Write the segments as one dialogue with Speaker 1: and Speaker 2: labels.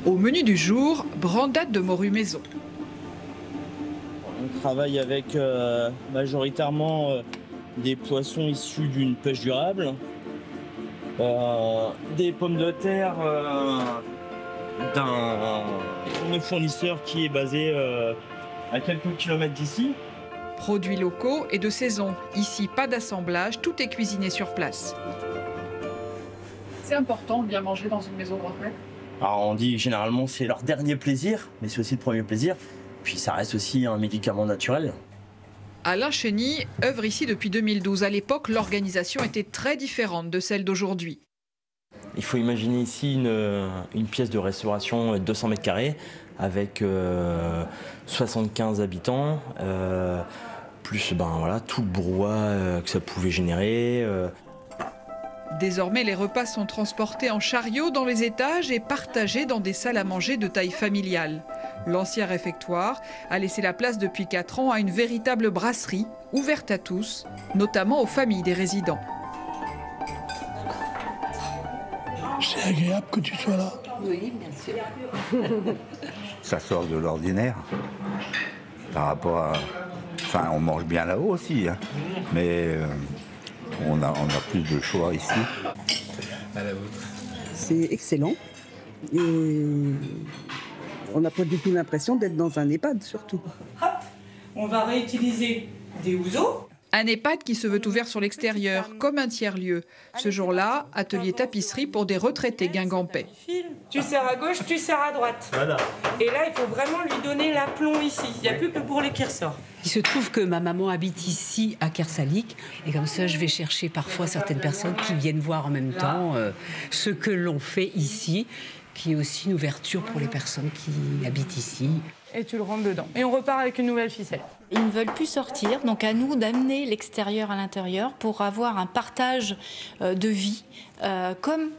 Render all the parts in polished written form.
Speaker 1: Au menu du jour, brandade de morue maison.
Speaker 2: On travaille avec majoritairement des poissons issus d'une pêche durable, des pommes de terre d'un fournisseur qui est basé à quelques kilomètres d'ici.
Speaker 1: Produits locaux et de saison. Ici, pas d'assemblage, tout est cuisiné sur place. C'est important de bien manger dans une maison grand maître.
Speaker 2: Alors on dit généralement c'est leur dernier plaisir, mais c'est aussi le premier plaisir. Puis ça reste aussi un médicament naturel.
Speaker 1: Alain Chény œuvre ici depuis 2012. À l'époque, l'organisation était très différente de celle d'aujourd'hui.
Speaker 2: Il faut imaginer ici une pièce de restauration de 200 mètres carrés avec 75 habitants, plus tout le brouhaha que ça pouvait générer.
Speaker 1: Désormais, les repas sont transportés en chariot dans les étages et partagés dans des salles à manger de taille familiale. L'ancien réfectoire a laissé la place depuis 4 ans à une véritable brasserie, ouverte à tous, notamment aux familles des résidents.
Speaker 3: C'est agréable que tu sois là.
Speaker 4: Oui, bien sûr.
Speaker 5: Ça sort de l'ordinaire par rapport à... Enfin, on mange bien là-haut aussi, hein. Mais on a plus de choix ici.
Speaker 6: C'est excellent. Et on n'a pas du tout l'impression d'être dans un EHPAD, surtout.
Speaker 7: Hop, on va réutiliser des ouzeaux.
Speaker 1: Un EHPAD qui se veut ouvert sur l'extérieur, comme un tiers-lieu. Ce jour-là, atelier tapisserie pour des retraités guingampais.
Speaker 7: Tu serres à gauche, tu serres à droite. Voilà. Et là, il faut vraiment lui donner l'aplomb ici. Il n'y a plus que pour les qui ressort.
Speaker 4: Il se trouve que ma maman habite ici, à Kersalik. Et comme ça, je vais chercher parfois certaines personnes qui viennent voir en même temps ce que l'on fait ici, qui est aussi une ouverture pour les personnes qui habitent ici.
Speaker 7: Et tu le rentres dedans. Et on repart avec une nouvelle ficelle.
Speaker 8: Ils ne veulent plus sortir, donc à nous d'amener l'extérieur à l'intérieur pour avoir un partage de vie comme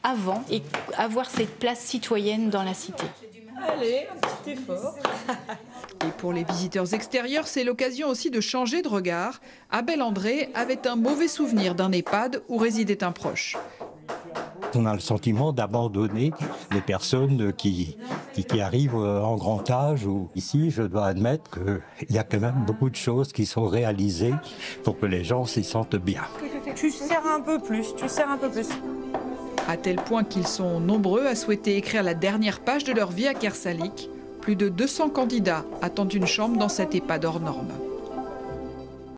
Speaker 8: avant et avoir cette place citoyenne dans la cité.
Speaker 7: Allez, un petit effort.
Speaker 1: Et pour les visiteurs extérieurs, c'est l'occasion aussi de changer de regard. Abel André avait un mauvais souvenir d'un EHPAD où résidait un proche.
Speaker 9: On a le sentiment d'abandonner les personnes qui arrivent en grand âge. Ici, je dois admettre qu'il y a quand même beaucoup de choses qui sont réalisées pour que les gens s'y sentent bien.
Speaker 7: Tu serres un peu plus, tu serres un peu plus.
Speaker 1: À tel point qu'ils sont nombreux à souhaiter écrire la dernière page de leur vie à Kersalik. Plus de 200 candidats attendent une chambre dans cet EHPAD hors norme.